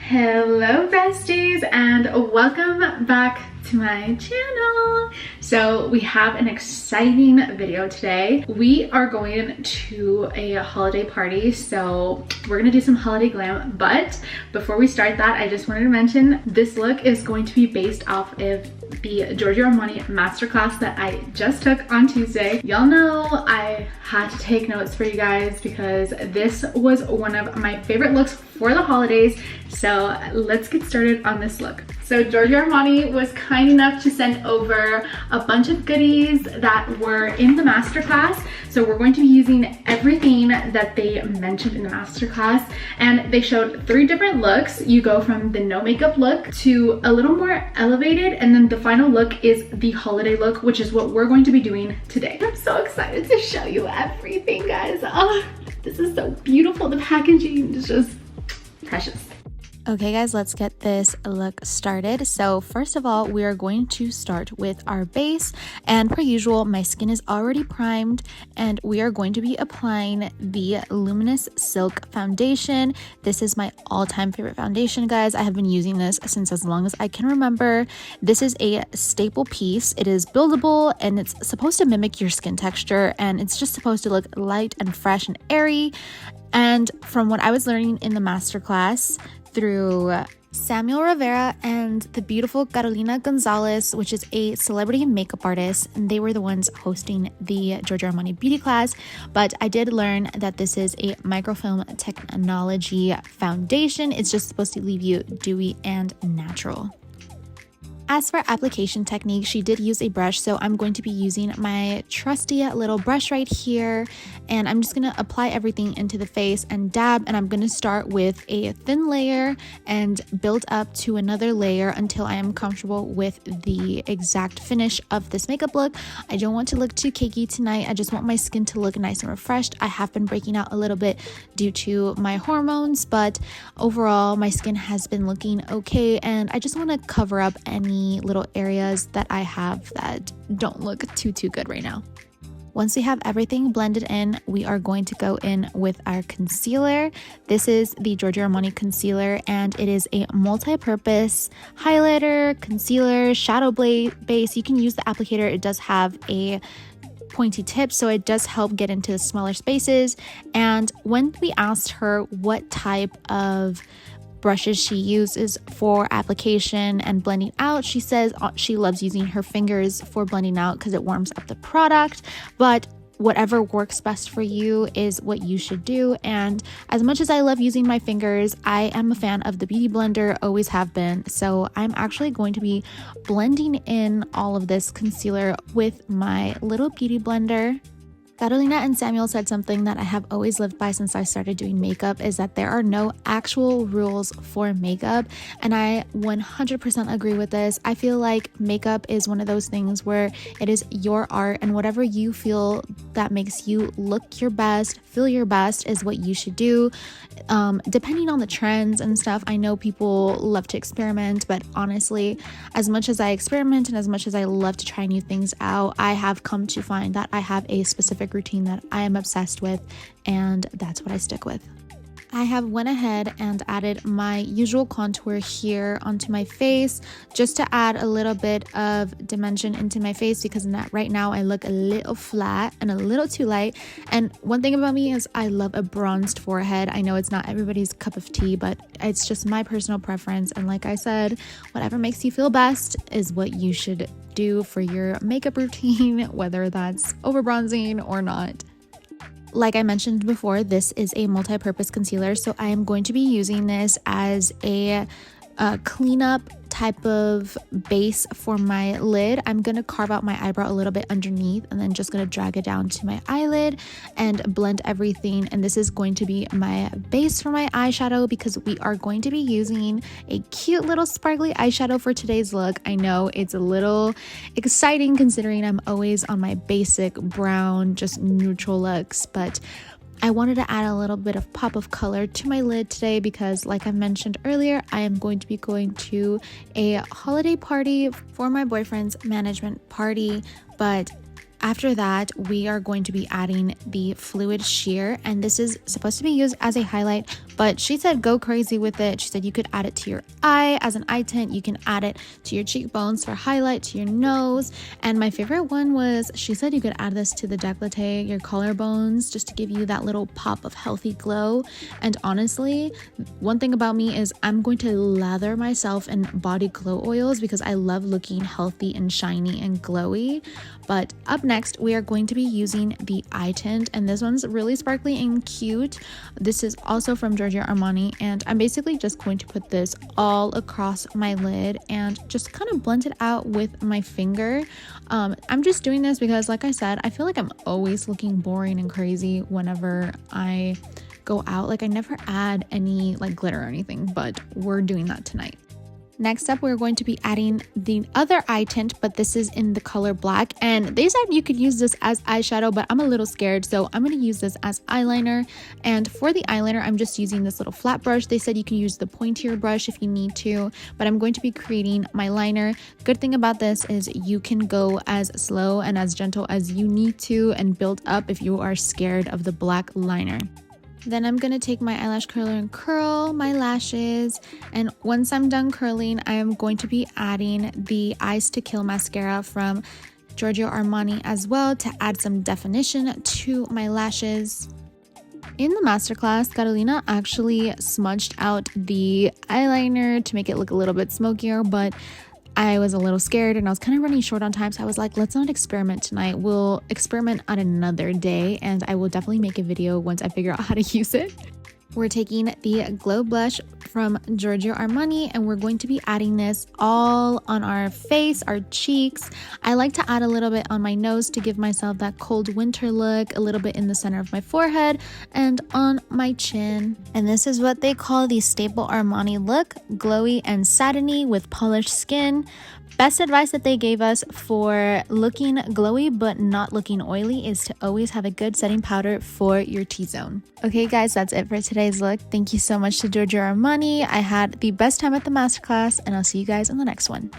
Hello besties and welcome back to my channel. So we have an exciting video today. We are going to a holiday party, so we're gonna do some holiday glam, but before we start that, I just wanted to mention this look is going to be based off of the Georgio Armani masterclass that I just took on Tuesday. Y'all know I had to take notes for you guys because this was one of my favorite looks for the holidays. So let's get started on this look. So Georgio Armani was kind enough to send over a bunch of goodies that were in the masterclass. So we're going to be using everything that they mentioned in the masterclass, and they showed 3 different looks. You go from the no makeup look to a little more elevated, and then the final look is the holiday look, which is what we're going to be doing today. I'm so excited to show you everything, guys. Oh, this is so beautiful. The packaging is just precious. Okay guys, let's get this look started. So first of all, we are going to start with our base, and per usual, my skin is already primed and we are going to be applying the Luminous Silk foundation. This is my all-time favorite foundation, guys. I have been using this since as long as I can remember. This is a staple piece. It is buildable and it's supposed to mimic your skin texture, and it's just supposed to look light and fresh and airy. And from what I was learning in the masterclass through Samuel Rivera and the beautiful Carolina Gonzalez, which is a celebrity makeup artist, and they were the ones hosting the Georgio Armani beauty class. But I did learn that this is a microfilm technology foundation. It's just supposed to leave you dewy and natural. As for application technique, she did use a brush, so I'm going to be using my trusty little brush right here, and I'm just going to apply everything into the face and dab, and I'm going to start with a thin layer and build up to another layer until I am comfortable with the exact finish of this makeup look. I don't want to look too cakey tonight. I just want my skin to look nice and refreshed. I have been breaking out a little bit due to my hormones, but overall my skin has been looking okay, and I just want to cover up any little areas that I have that don't look too good right now. Once we have everything blended in, we are going to go in with our concealer. This is the Georgio Armani concealer, and it is a multi-purpose highlighter, concealer, shadow base. You can use the applicator. It does have a pointy tip, so it does help get into the smaller spaces. And when we asked her what type of brushes she uses for application and blending out, she says she loves using her fingers for blending out because it warms up the product, but whatever works best for you is what you should do. And as much as I love using my fingers, I am a fan of the beauty blender, always have been. So I'm actually going to be blending in all of this concealer with my little beauty blender. Carolina and Samuel said something that I have always lived by since I started doing makeup, is that there are no actual rules for makeup, and I 100% agree with this. I feel like makeup is one of those things where it is your art, and whatever you feel that makes you look your best, feel your best is what you should do. Depending on the trends and stuff, I know people love to experiment, but honestly, as much as I experiment and as much as I love to try new things out, I have come to find that I have a specific routine that I am obsessed with, and that's what I stick with. I have went ahead and added my usual contour here onto my face just to add a little bit of dimension into my face, because right now I look a little flat and a little too light. And one thing about me is I love a bronzed forehead. I know it's not everybody's cup of tea, but it's just my personal preference, and like I said, whatever makes you feel best is what you should do for your makeup routine, whether that's over bronzing or not. Like I mentioned before, this is a multi-purpose concealer, so I am going to be using this as a cleanup type of base for my lid. I'm going to carve out my eyebrow a little bit underneath and then just going to drag it down to my eyelid and blend everything. And this is going to be my base for my eyeshadow because we are going to be using a cute little sparkly eyeshadow for today's look. I know it's a little exciting considering I'm always on my basic brown, just neutral looks, but I wanted to add a little bit of pop of color to my lid today because, like I mentioned earlier, I am going to be going to a holiday party for my boyfriend's management party, but After that, we are going to be adding the fluid sheer, and this is supposed to be used as a highlight, but she said go crazy with it. She said you could add it to your eye as an eye tint, you can add it to your cheekbones for highlight, to your nose, and my favorite one was she said you could add this to the décolleté, your collarbones, just to give you that little pop of healthy glow. And honestly, one thing about me is I'm going to lather myself in body glow oils because I love looking healthy and shiny and glowy. But up next, we are going to be using the eye tint, and this one's really sparkly and cute. This is also from Georgio Armani, and I'm basically just going to put this all across my lid and just kind of blend it out with my finger. I'm just doing this because, like I said, I feel like I'm always looking boring and crazy whenever I go out. Like I never add any like glitter or anything, but we're doing that tonight. Next up, we're going to be adding the other eye tint, but this is in the color black. And they said you could use this as eyeshadow, but I'm a little scared, so I'm going to use this as eyeliner. And for the eyeliner, I'm just using this little flat brush. They said you can use the pointier brush if you need to, but I'm going to be creating my liner. Good thing about this is you can go as slow and as gentle as you need to and build up if you are scared of the black liner. Then I'm going to take my eyelash curler and curl my lashes, and once I'm done curling, I am going to be adding the Eyes to Kill mascara from Giorgio Armani as well to add some definition to my lashes. In the masterclass, Carolina actually smudged out the eyeliner to make it look a little bit smokier, but I was a little scared and I was kind of running short on time, so I was like, let's not experiment tonight. We'll experiment on another day, and I will definitely make a video once I figure out how to use it. We're taking the Glow Blush from Giorgio Armani, and we're going to be adding this all on our face, our cheeks. I like to add a little bit on my nose to give myself that cold winter look, a little bit in the center of my forehead, and on my chin. And this is what they call the staple Armani look, glowy and satiny with polished skin. Best advice that they gave us for looking glowy but not looking oily is to always have a good setting powder for your T-zone. Okay guys, that's it for today's look. Thank you so much to Giorgio Armani. I had the best time at the masterclass, and I'll see you guys in the next one.